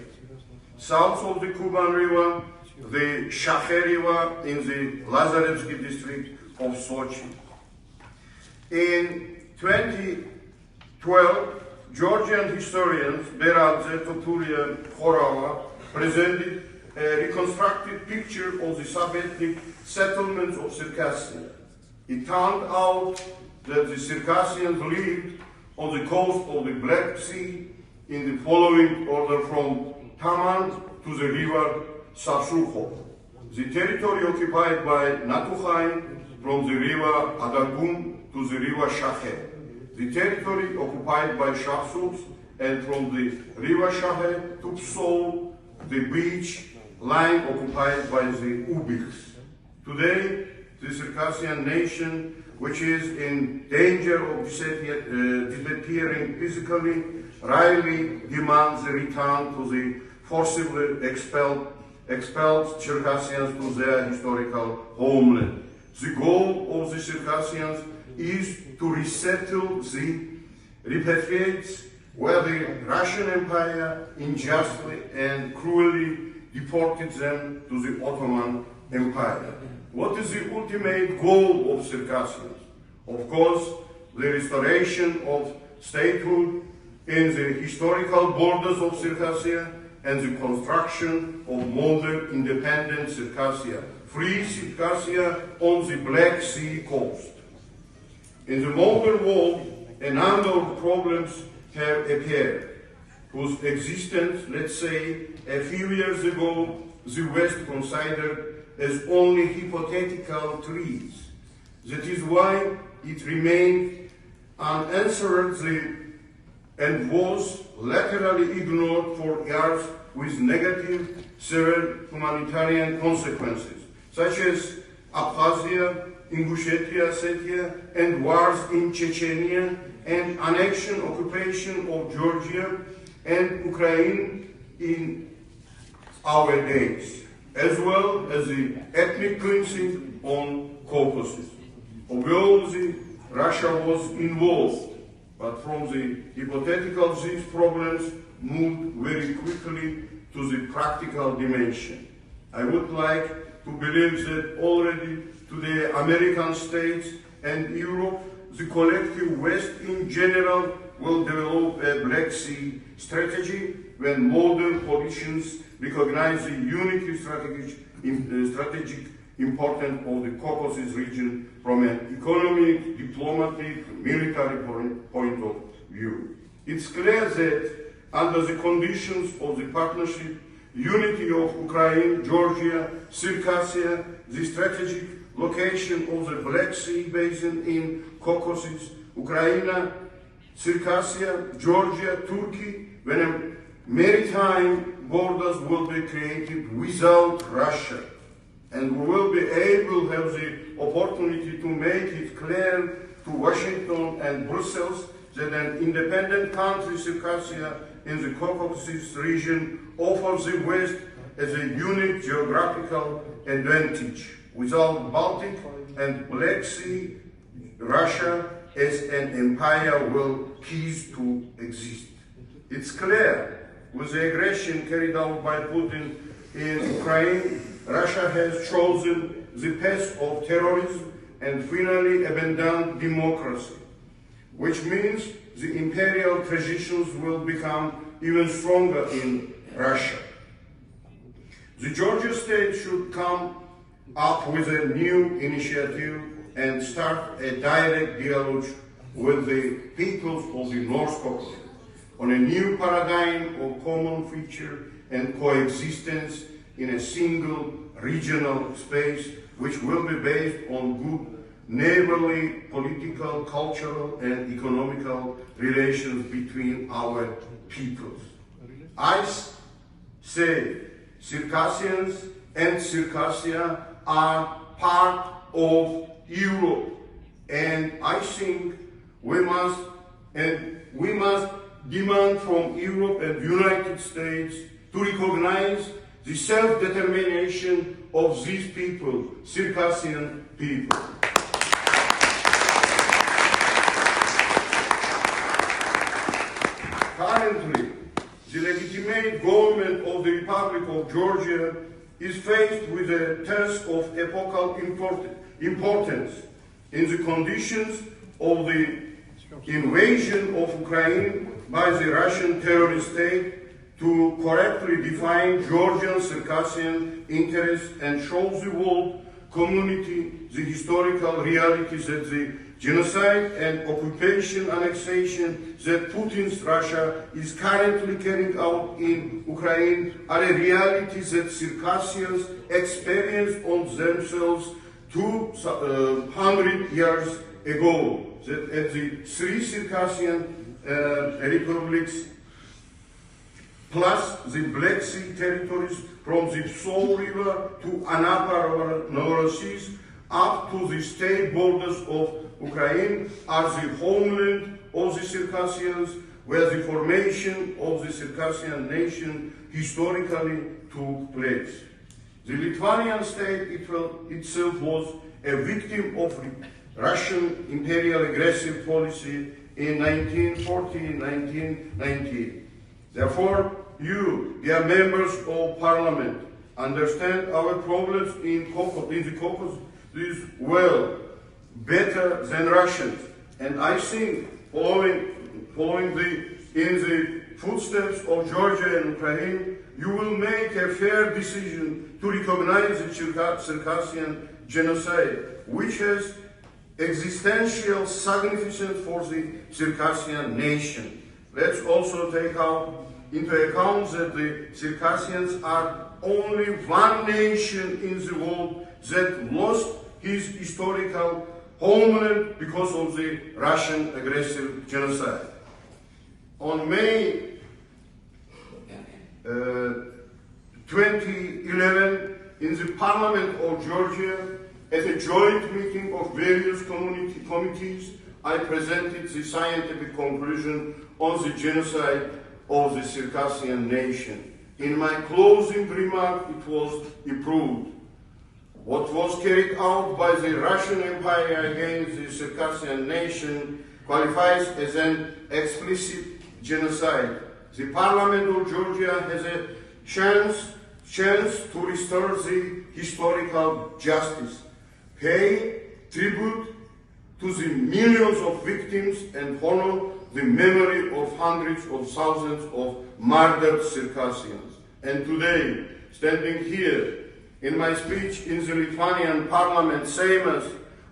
South of the Kuban River, the Shakhe River in the Lazarevsky district of Sochi. In 2012, Georgian historians Beradze, Topuria, Khorava presented a reconstructed picture of the sub-ethnic settlements of Circassia. It turned out that the Circassians lived on the coast of the Black Sea in the following order from Taman to the river Sashukho. The territory occupied by Natukhai from the river Adagum to the river Shakhe. The territory occupied by Shapsuks and from the river Shakhe to Psol, the beach line occupied by the Ubiks. Today, the Circassian nation, which is in danger of disappearing physically, rarely demands the return to the forcibly expelled Circassians to their historical homeland. The goal of the Circassians is to resettle the repatriates where the Russian Empire unjustly and cruelly deported them to the Ottoman Empire. What is the ultimate goal of Circassians? Of course, the restoration of statehood in the historical borders of Circassia and the construction of modern independent Circassia, free Circassia on the Black Sea coast. In the modern world, a number of problems have appeared, whose existence, let's say, a few years ago, the West considered as only hypothetical trees. That is why it remained unanswered and was laterally ignored for years with negative, severe humanitarian consequences, such as Abkhazia, Ingushetia, Ossetia, and wars in Chechnya, and annexion, occupation of Georgia and Ukraine in our days, as well as the ethnic cleansing on Caucasus. Obviously, Russia was involved, but from the hypothetical these problems moved very quickly to the practical dimension. I would like to believe that already today American states and Europe, the collective West in general, will develop a Black Sea strategy when modern politicians recognize the unique strategic importance of the Caucasus region from an economic, diplomatic, military point of view. It's clear that under the conditions of the partnership unity of Ukraine, Georgia, Circassia, the strategic location of the Black Sea basin in Caucasus, Ukraine, Circassia, Georgia, Turkey, when maritime borders will be created without Russia. And we will be able to have the opportunity to make it clear to Washington and Brussels that an independent country, Circassia, in the Caucasus region offers the West as a unique geographical advantage. Without Baltic and Black Sea, Russia as an empire will cease to exist. It's clear, with the aggression carried out by Putin in Ukraine, Russia has chosen the path of terrorism and finally abandoned democracy, which means the imperial traditions will become even stronger in Russia. The Georgia state should come up with a new initiative and start a direct dialogue with the peoples of the North Caucasus on a new paradigm of common future and coexistence in a single regional space which will be based on good neighborly, political, cultural, and economical relations between our peoples. I say Circassians and Circassia are part of Europe, and I think we must demand from Europe and United States to recognize the self-determination of these people, Circassian people. Currently, the legitimate government of the Republic of Georgia is faced with a task of epochal importance in the conditions of the invasion of Ukraine by the Russian terrorist state to correctly define Georgian Circassian interests and show the world community the historical realities that the genocide and occupation annexation that Putin's Russia is currently carrying out in Ukraine are a reality that Circassians experienced on themselves 200 years ago. That at the three Circassian republics plus the Black Sea territories from the Pskov River to Anapa Novorossiysk up to the state borders of Ukraine are the homeland of the Circassians, where the formation of the Circassian nation historically took place. The Lithuanian state itself was a victim of Russian imperial aggressive policy in 1940-1990. Therefore, you, dear members of parliament, understand our problems in the Caucasus well, better than Russians. And I think, following in the footsteps of Georgia and Ukraine, you will make a fair decision to recognize the Circassian genocide, which has existential significance for the Circassian nation. Let's also take into account that the Circassians are only one nation in the world that lost his historical homeland because of the Russian aggressive genocide. On May 2011, in the Parliament of Georgia, at a joint meeting of various committees, I presented the scientific conclusion on the genocide of the Circassian nation. In my closing remark, it was approved. What was carried out by the Russian Empire against the Circassian nation qualifies as an explicit genocide. The Parliament of Georgia has a chance to restore the historical justice, pay tribute to the millions of victims and honor the memory of hundreds of thousands of murdered Circassians. And today, standing here in my speech in the Lithuanian Parliament, Seimas,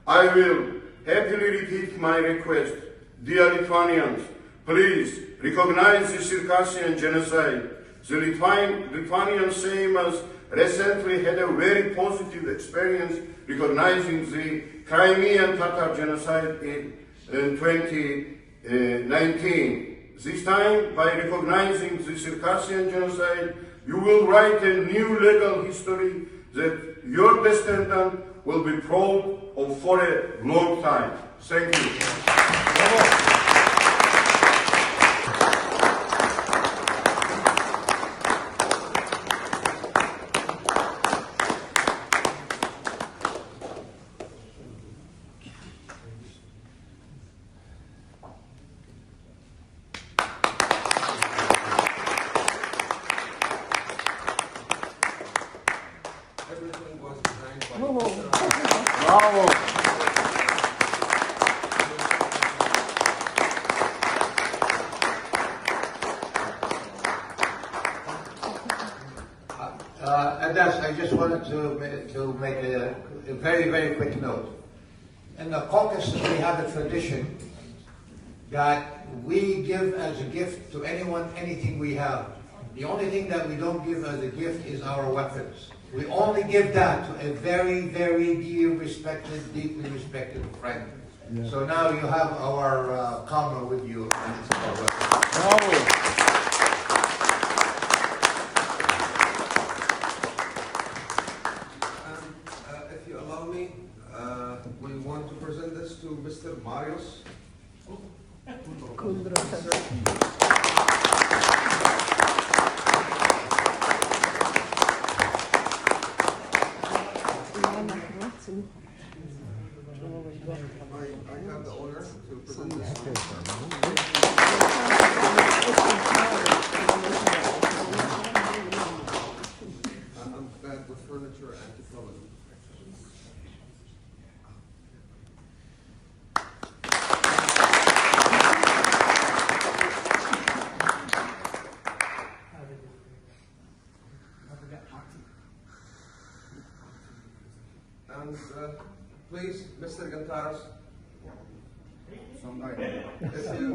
I will happily repeat my request. Dear Lithuanians, please recognize the Circassian genocide. The Lithuanian Sejm recently had a very positive experience recognizing the Crimean Tatar genocide in 2019. This time, by recognizing the Circassian genocide, you will write a new legal history that your descendant will be proud of for a long time. Thank you. Bravo. I just wanted to make a very, very quick note. In the Caucasus, we have a tradition that we give as a gift to anyone anything we have. The only thing that we don't give as a gift is our weapons. We only give that to a very, very dear, respected, deeply respected friend. Yeah. So now you have our karma with you, and it's our weapons. Bravo. If you allow me, we want to present this to Mr. Marius. I have the honor to present this. I'm bad with furniture and technology. And please, Mr. Gantaras, if you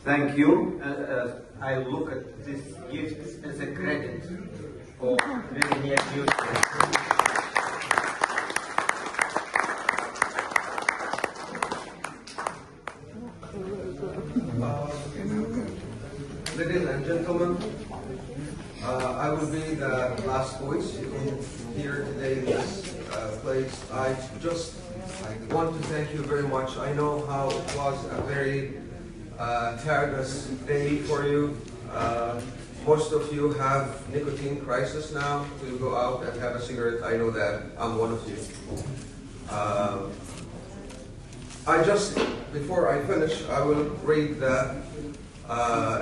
Thank you. I look at this gift as a credit for very near future. Ladies and gentlemen, I will be the last voice here today in this place. I want to thank you very much. I know how it was a very tireless day for you. Most of you have nicotine crisis now to go out and have a cigarette. I know that. I'm one of you. Before I finish, I will read the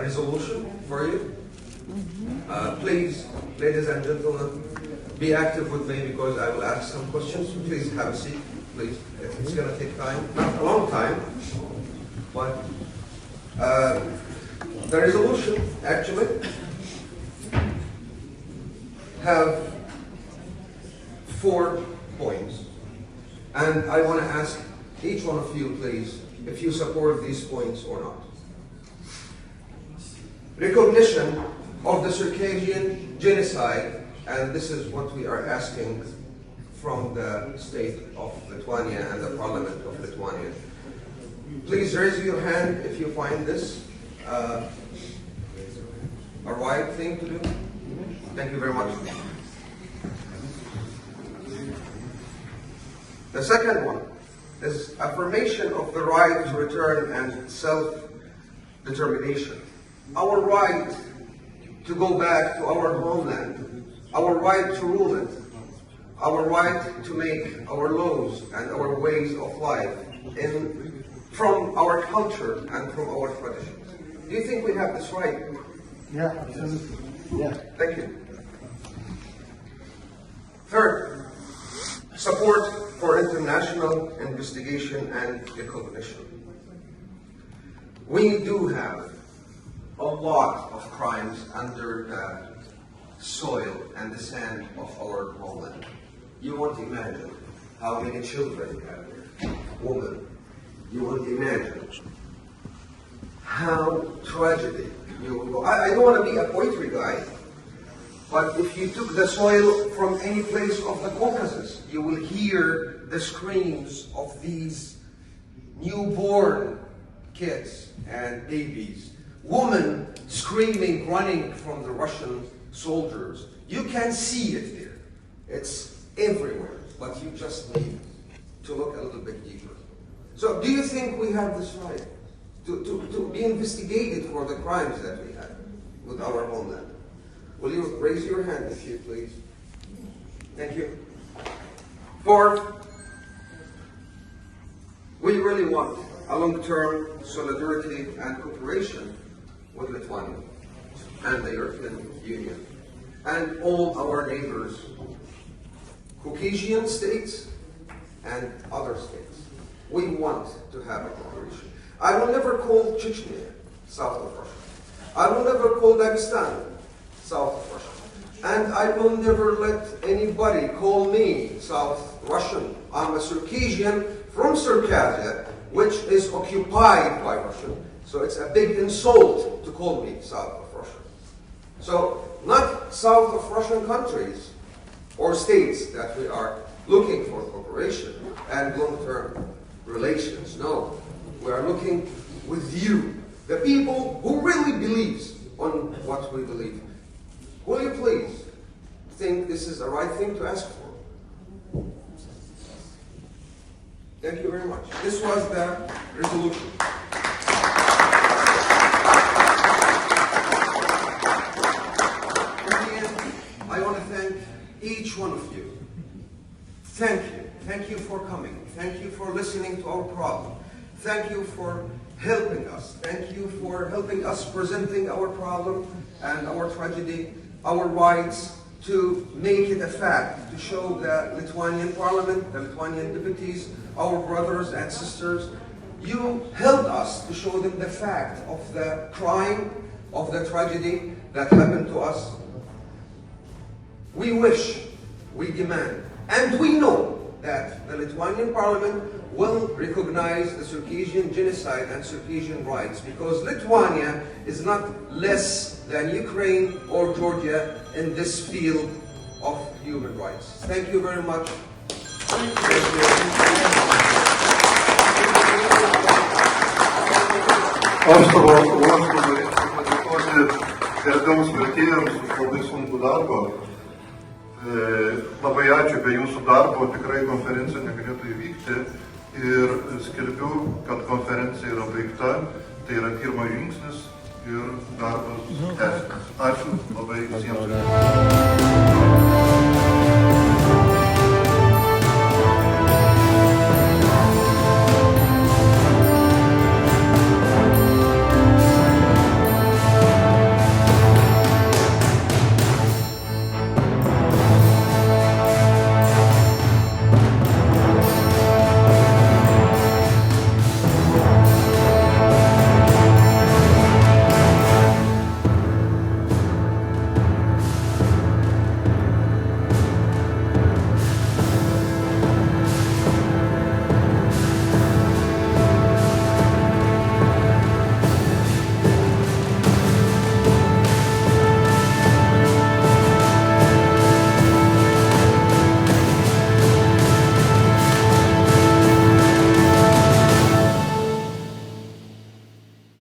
resolution for you. Please, ladies and gentlemen, be active with me because I will ask some questions. Please have a seat, please. It's going to take time, not a long time, but the resolution actually have 4 points, and I want to ask each one of you, please, if you support these points or not. Recognition of the Circassian genocide, and this is what we are asking from the state of Lithuania and the parliament of Lithuania. Please raise your hand if you find this a right thing to do. Thank you very much. The second one is affirmation of the right to return and self-determination. Our right to go back to our homeland, our right to rule it, our right to make our laws and our ways of life from our culture and from our traditions. Do you think we have this right? Yeah, absolutely. Yeah. Thank you. Third, support for international investigation and recognition. We do have a lot of crimes under the soil and the sand of our homeland. You won't imagine how many children we have there, women. You won't imagine how tragedy you will go. I don't want to be a poetry guy, but if you took the soil from any place of the Caucasus, you will hear the screams of these newborn kids and babies, women screaming, running from the Russian soldiers. You can see it there. It's everywhere, but you just need to look a little bit deeper. So do you think we have this right to be investigated for the crimes that we had with our homeland? Will you raise your hand if you please? Thank you. Fourth, we really want a long-term solidarity and cooperation with Lithuania and the European Union and all our neighbors, Caucasian states and other states. We want to have a cooperation. I will never call Chechnya south of Russia. I will never call Dagestan south of Russia. And I will never let anybody call me South Russian. I'm a Circassian from Circassia, which is occupied by Russia. So it's a big insult to call me south of Russia. So not south of Russian countries or states that we are looking for cooperation and long-term relations. No, we are looking with you, the people who really believes on what we believe. Will you please think this is the right thing to ask for? Thank you very much. This was the resolution. In the end, I want to thank each one of you. Thank you. Thank you for coming. Thank you for listening to our problem. Thank you for helping us. Thank you for helping us presenting our problem and our tragedy, our rights, to make it a fact, to show the Lithuanian parliament, the Lithuanian deputies, our brothers and sisters. You helped us to show them the fact of the crime, of the tragedy that happened to us. We wish, we demand, and we know that the Lithuanian parliament will recognize the Circassian genocide and Circassian rights, because Lithuania is not less than Ukraine or Georgia in this field of human rights. Thank you very much. Aš savo ruožtu norėčiau padėkoti gerbiamus vertėjams už labai sunkų darbą. Labai ačiū, be jūsų darbo tikrai konferencija negalėtų įvykti ir skelbiu, kad konferencija yra baigta, tai yra pirmas žingsnis ir darbas tęsiamas. Ačiū labai visiems.